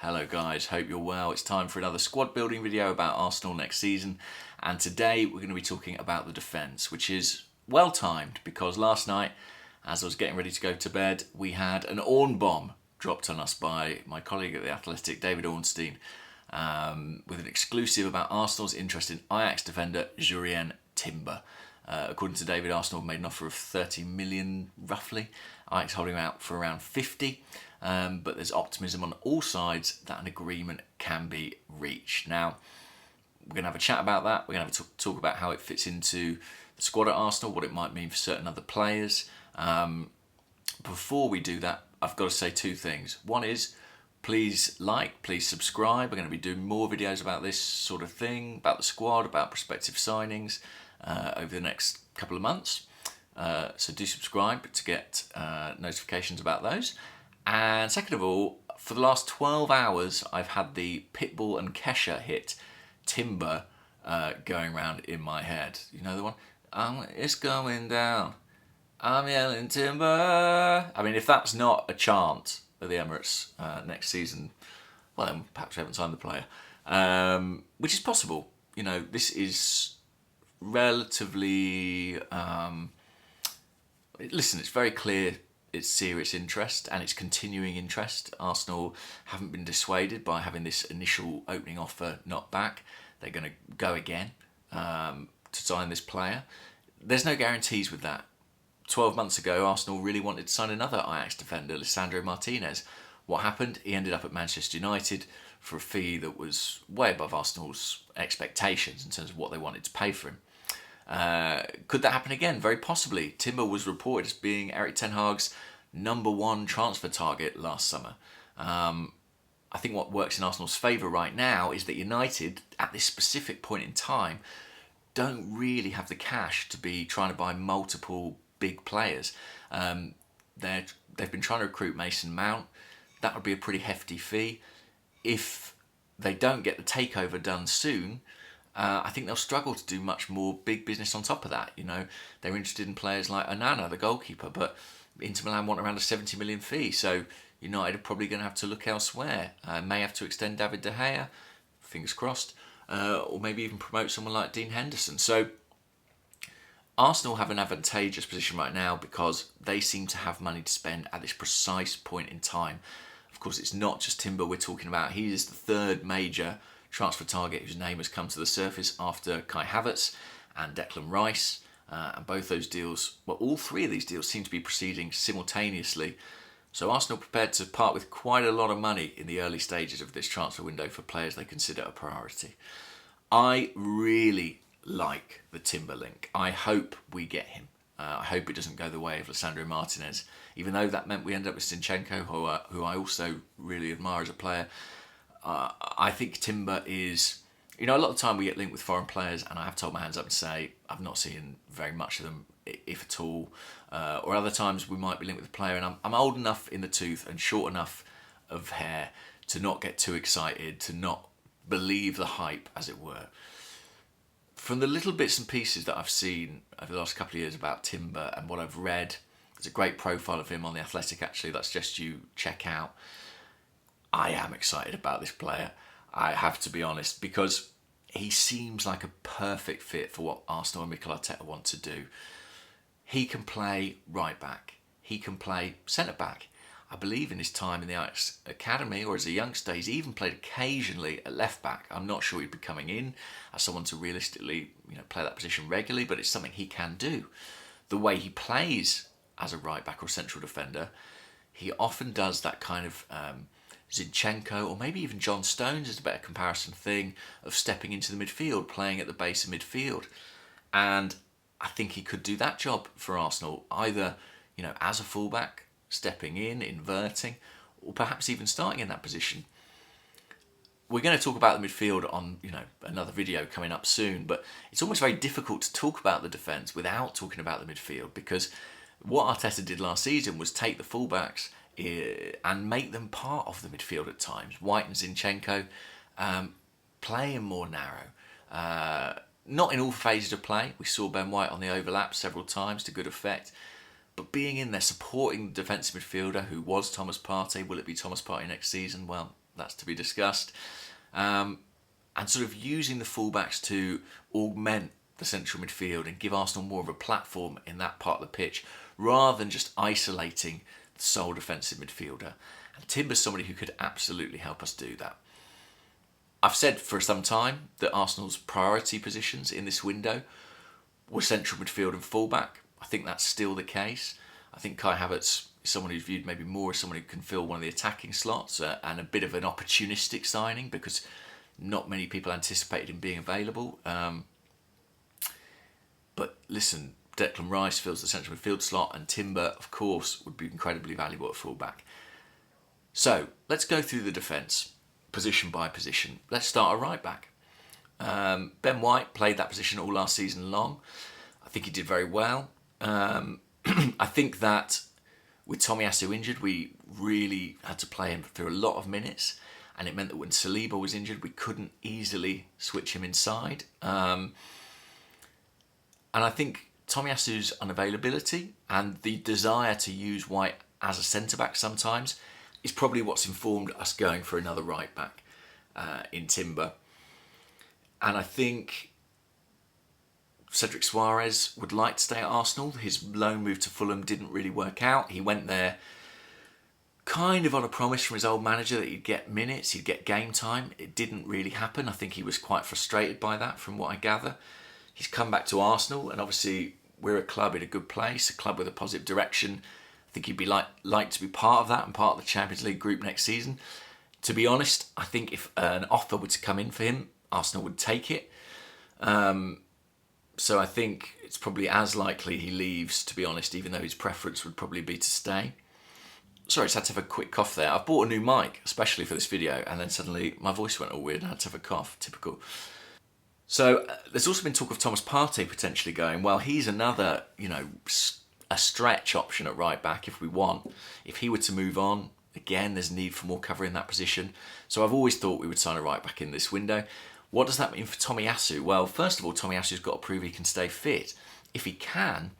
Hello guys, hope you're well. It's time for another squad building video about Arsenal next season, and today we're going to be talking about the defence, which is well timed because last night, as I was getting ready to go to bed, we had an Orn bomb dropped on us by my colleague at The Athletic, David Ornstein, with an exclusive about Arsenal's interest in Ajax defender JURRIEN Timber. According to David, Arsenal made an offer of 30 million roughly. Ajax holding him out for around 50. But there's optimism on all sides that an agreement can be reached. Now, we're going to have a chat about that. We're going to have a talk about how it fits into the squad at Arsenal, what it might mean for certain other players. Before we do that, I've got to say two things. One is, please subscribe. We're going to be doing more videos about this sort of thing, about the squad, about prospective signings over the next couple of months. So do subscribe to get notifications about those. And second of all, for the last 12 hours, I've had the Pitbull and Kesha hit Timber going around in my head. You know the one? It's going down. I'm yelling Timber. I mean, if that's not a chant at the Emirates next season, well, then perhaps we haven't signed the player. Which is possible. You know, this is relatively... listen, it's very clear it's serious interest and it's continuing interest. Arsenal haven't been dissuaded by having this initial opening offer knocked back. They're going to go again to sign this player. There's no guarantees with that. 12 months ago, Arsenal really wanted to sign another Ajax defender, Lisandro Martinez. What happened? He ended up at Manchester United for a fee that was way above Arsenal's expectations in terms of what they wanted to pay for him. Could that happen again? Very possibly. Timber was reported as being Erik ten Hag's #1 transfer target last summer. I think what works in Arsenal's favour right now is that United, at this specific point in time, don't really have the cash to be trying to buy multiple big players. They've been trying to recruit Mason Mount. That would be a pretty hefty fee. If they don't get the takeover done soon, I think they'll struggle to do much more big business on top of that. You know, they're interested in players like Onana, the goalkeeper, but Inter Milan want around a 70 million fee, so United are probably going to have to look elsewhere. May have to extend David De Gea, fingers crossed, or maybe even promote someone like Dean Henderson. So Arsenal have an advantageous position right now because they seem to have money to spend at this precise point in time. Of course, it's not just Timber we're talking about. He is the third major transfer target whose name has come to the surface after Kai Havertz and Declan Rice. And both those deals, well, all three of these deals seem to be proceeding simultaneously. So Arsenal prepared to part with quite a lot of money in the early stages of this transfer window for players they consider a priority. I really like the Timberlink. I hope we get him. I hope it doesn't go the way of Lisandro Martinez, even though that meant we end up with Zinchenko, who I also really admire as a player. I think Timber is, you know, a lot of the time we get linked with foreign players, and I have to hold my hands up and say I've not seen very much of them, if at all. Or other times we might be linked with a player, and I'm old enough in the tooth and short enough of hair to not get too excited, to not believe the hype, as it were. From the little bits and pieces that I've seen over the last couple of years about Timber and what I've read, there's a great profile of him on The Athletic, actually, that I suggest you check out. I am excited about this player, I have to be honest, because he seems like a perfect fit for what Arsenal and Mikel Arteta want to do. He can play right back. He can play centre back. I believe in his time in the Ajax Academy or as a youngster, he's even played occasionally at left back. I'm not sure he'd be coming in as someone to realistically, play that position regularly, but it's something he can do. The way he plays as a right back or central defender, he often does that kind of Zinchenko, or maybe even John Stones is a better comparison thing, of stepping into the midfield, playing at the base of midfield. And I think he could do that job for Arsenal, either, as a fullback, stepping in, inverting, or perhaps even starting in that position. We're going to talk about the midfield on, another video coming up soon, but it's almost very difficult to talk about the defence without talking about the midfield, because what Arteta did last season was take the fullbacks and make them part of the midfield at times. White and Zinchenko playing more narrow. Not in all phases of play. We saw Ben White on the overlap several times to good effect. But being in there, supporting the defensive midfielder who was Thomas Partey. Will it be Thomas Partey next season? Well, That's to be discussed. And sort of using the fullbacks to augment the central midfield and give Arsenal more of a platform in that part of the pitch, rather than just isolating the sole defensive midfielder. And Timber's somebody who could absolutely help us do that. I've said for some time that Arsenal's priority positions in this window were central midfield and fullback. I think that's still the case. I think Kai Havertz is someone who's viewed maybe more as someone who can fill one of the attacking slots, and a bit of an opportunistic signing because not many people anticipated him being available. But listen, Declan Rice fills the central midfield slot, and Timber, of course, would be incredibly valuable at fullback. So let's go through the defence, position by position. Let's start at right back. Ben White played that position all last season long. I think he did very well. I think that with Tomiyasu injured, we really had to play him through a lot of minutes, and it meant that when Saliba was injured, we couldn't easily switch him inside. And I think Tomiyasu's unavailability and the desire to use White as a centre-back sometimes is probably what's informed us going for another right-back in Timber. And I think Cedric Suarez would like to stay at Arsenal. His loan move to Fulham didn't really work out. He went there kind of on a promise from his old manager that he'd get minutes, he'd get game time. It didn't really happen. I think he was quite frustrated by that from what I gather. He's come back to Arsenal, and obviously we're a club in a good place, a club with a positive direction. I think he'd be like to be part of that and part of the Champions League group next season. To be honest, I think if an offer were to come in for him, Arsenal would take it. So I think it's probably as likely he leaves, to be honest, even though his preference would probably be to stay. Sorry, I just had to have a quick cough there. I've bought a new mic, especially for this video, and then suddenly my voice went all weird and I had to have a cough. Typical. So there's also been talk of Thomas Partey potentially going. Well, he's another, a stretch option at right back if we want. If he were to move on, again, there's need for more cover in that position. So I've always thought we would sign a right back in this window. What does that mean for Tomiyasu? Well, first of all, Tomiyasu's got to prove he can stay fit. If he can,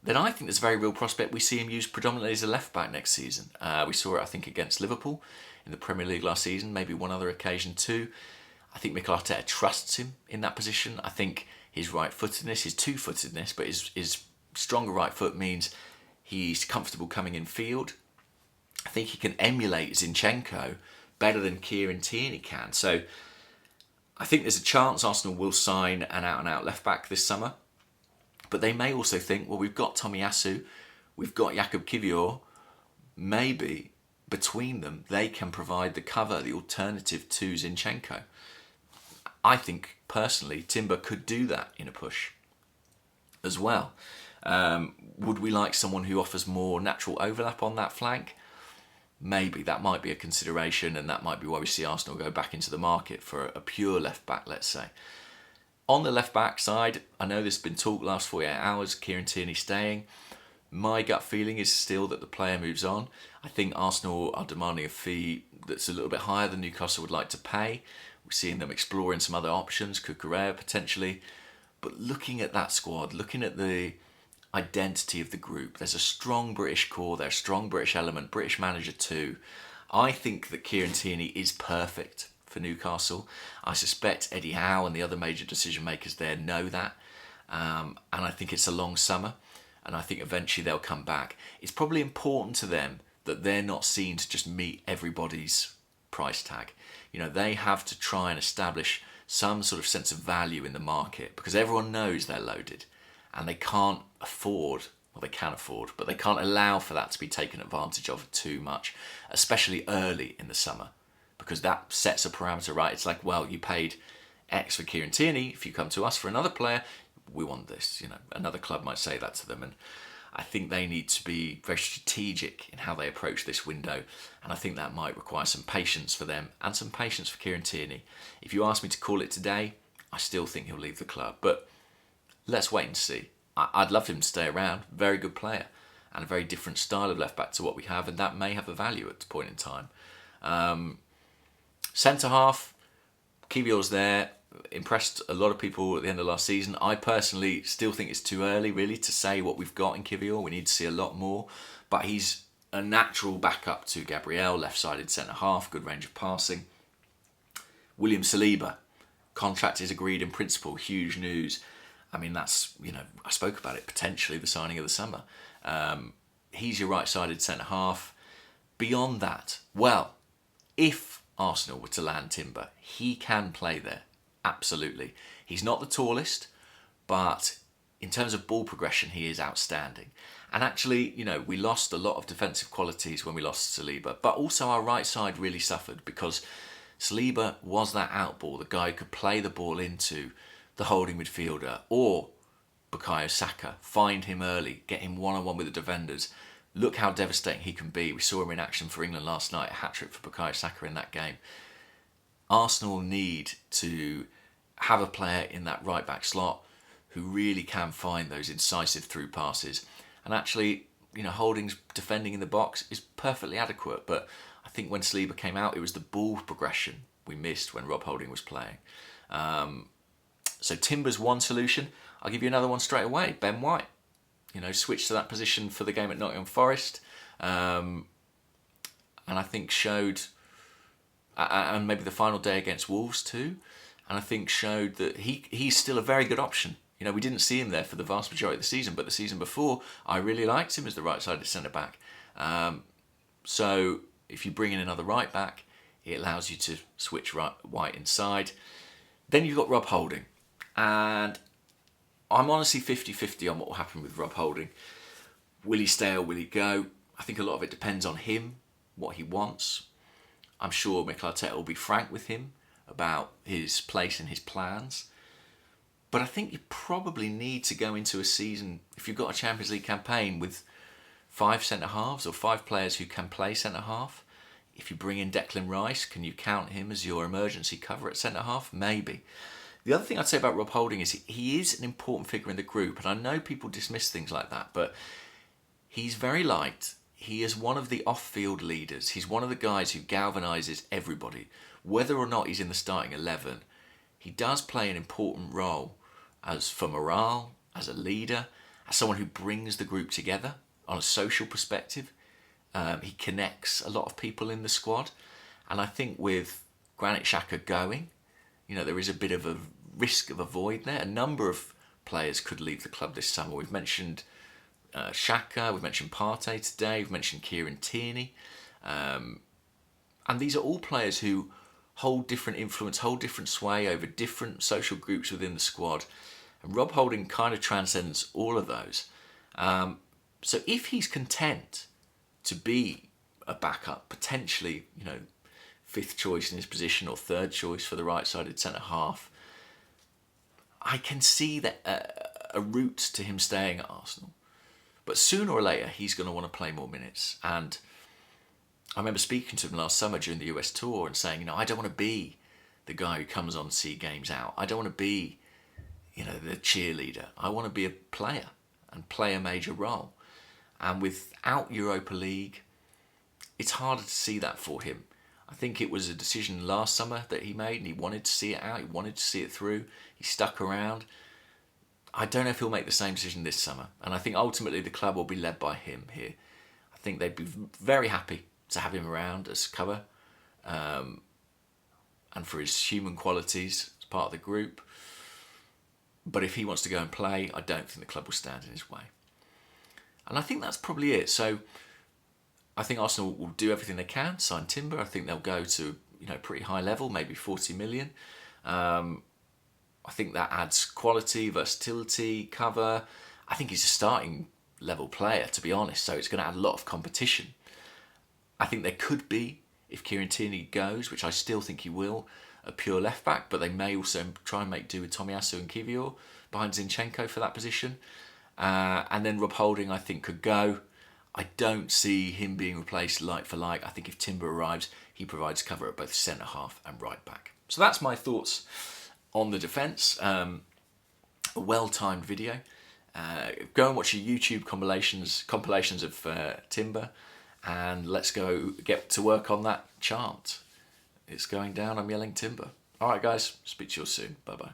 then I think there's a very real prospect we see him used predominantly as a left back next season. We saw it, I think, against Liverpool in the Premier League last season, maybe one other occasion too. I think Mikel Arteta trusts him in that position. I think his right-footedness, his two-footedness, but his stronger right foot means he's comfortable coming in field. I think he can emulate Zinchenko better than Kieran Tierney can. So I think there's a chance Arsenal will sign an out-and-out left-back this summer. But they may also think, well, we've got Tomiyasu, we've got Jakub Kiwior, maybe between them they can provide the cover, the alternative to Zinchenko. I think, personally, Timber could do that in a push as well. Would we like someone who offers more natural overlap on that flank? Maybe. That might be a consideration, and that might be why we see Arsenal go back into the market for a pure left-back, let's say. On the left-back side, I know there's been talk last 48 hours, Kieran Tierney staying. My gut feeling is still that the player moves on. I think Arsenal are demanding a fee that's a little bit higher than Newcastle would like to pay. We're seeing them exploring some other options, Cucurella potentially. But looking at that squad, looking at the identity of the group, there's a strong British core, there's a strong British element, British manager too. I think that Kieran Tierney is perfect for Newcastle. I suspect Eddie Howe and the other major decision makers there know that. And I think it's a long summer. And I think eventually they'll come back. It's probably important to them that they're not seen to just meet everybody's price tag. They have to try and establish some sort of sense of value in the market because everyone knows they're loaded and they can't afford, well, they can afford, but they can't allow for that to be taken advantage of too much, especially early in the summer, because that sets a parameter, right? It's like, well, you paid X for Kieran Tierney. If you come to us for another player, we want this. Another club might say that to them, and I think they need to be very strategic in how they approach this window, and I think that might require some patience for them and some patience for Kieran Tierney. If you ask me to call it today, I still think he'll leave the club, but let's wait and see. I'd love him to stay around. Very good player and a very different style of left back to what we have, and that may have a value at the point in time. Centre half, Kiwior's there. Impressed a lot of people at the end of last season. I personally still think it's too early really to say what we've got in Kiwior. We need to see a lot more, but he's a natural backup to Gabriel, left-sided centre-half, good range of passing. William Saliba, contract is agreed in principle, huge news. I mean, that's, I spoke about it, potentially the signing of the summer. He's your right-sided centre-half. Beyond that, well, if Arsenal were to land Timber, he can play there, absolutely. He's not the tallest, but in terms of ball progression, he is outstanding. And actually, we lost a lot of defensive qualities when we lost Saliba, but also our right side really suffered because Saliba was that outball, the guy who could play the ball into the holding midfielder or Bukayo Saka, find him early, get him one-on-one with the defenders. Look how devastating he can be. We saw him in action for England last night, a hat-trick for Bukayo Saka in that game. Arsenal need to have a player in that right-back slot who really can find those incisive through passes. And actually, Holding's defending in the box is perfectly adequate. But I think when Saliba came out, it was the ball progression we missed when Rob Holding was playing. So Timber's one solution. I'll give you another one straight away. Ben White. Switched to that position for the game at Nottingham Forest. And I think showed, and maybe the final day against Wolves too, and I think showed that he's still a very good option. We didn't see him there for the vast majority of the season, but the season before, I really liked him as the right-sided centre-back. So if you bring in another right-back, it allows you to switch White inside. Then you've got Rob Holding. And I'm honestly 50-50 on what will happen with Rob Holding. Will he stay or will he go? I think a lot of it depends on him, what he wants. I'm sure Mikel Arteta will be frank with him about his place and his plans. But I think you probably need to go into a season, if you've got a Champions League campaign, with 5 centre-halves or 5 players who can play centre-half. If you bring in Declan Rice, can you count him as your emergency cover at centre-half? Maybe. The other thing I'd say about Rob Holding is he is an important figure in the group, and I know people dismiss things like that, but he's very liked. He is one of the off-field leaders. He's one of the guys who galvanises everybody. Whether or not he's in the starting 11, he does play an important role for morale, as a leader, as someone who brings the group together on a social perspective. He connects a lot of people in the squad. And I think with Granit Xhaka going, there is a bit of a risk of a void there. A number of players could leave the club this summer. We've mentioned Xhaka, we've mentioned Partey today, we've mentioned Kieran Tierney. And these are all players who hold different influence, hold different sway over different social groups within the squad. And Rob Holding kind of transcends all of those. So if he's content to be a backup, potentially, 5th choice in his position or 3rd choice for the right-sided centre-half, I can see that a route to him staying at Arsenal. But sooner or later, he's going to want to play more minutes. And I remember speaking to him last summer during the US tour and saying, I don't want to be the guy who comes on to see games out. I don't want to be, the cheerleader. I want to be a player and play a major role. And without Europa League, it's harder to see that for him. I think it was a decision last summer that he made and he wanted to see it out. He wanted to see it through. He stuck around. I don't know if he'll make the same decision this summer. And I think ultimately the club will be led by him here. I think they'd be very happy to have him around as cover and for his human qualities as part of the group. But if he wants to go and play, I don't think the club will stand in his way. And I think that's probably it. So I think Arsenal will do everything they can, sign Timber. I think they'll go to pretty high level, maybe 40 million. I think that adds quality, versatility, cover. I think he's a starting level player, to be honest. So it's going to add a lot of competition. I think there could be, if Kieran Tierney goes, which I still think he will, a pure left back, but they may also try and make do with Tomiyasu and Kivior behind Zinchenko for that position. And then Rob Holding, I think, could go. I don't see him being replaced like for like. I think if Timber arrives, he provides cover at both centre-half and right-back. So that's my thoughts on the defence. A well-timed video. Go and watch your YouTube compilations of Timber, and let's go get to work on that chart. It's going down, I'm yelling Timber. All right, guys, speak to you all soon. Bye-bye.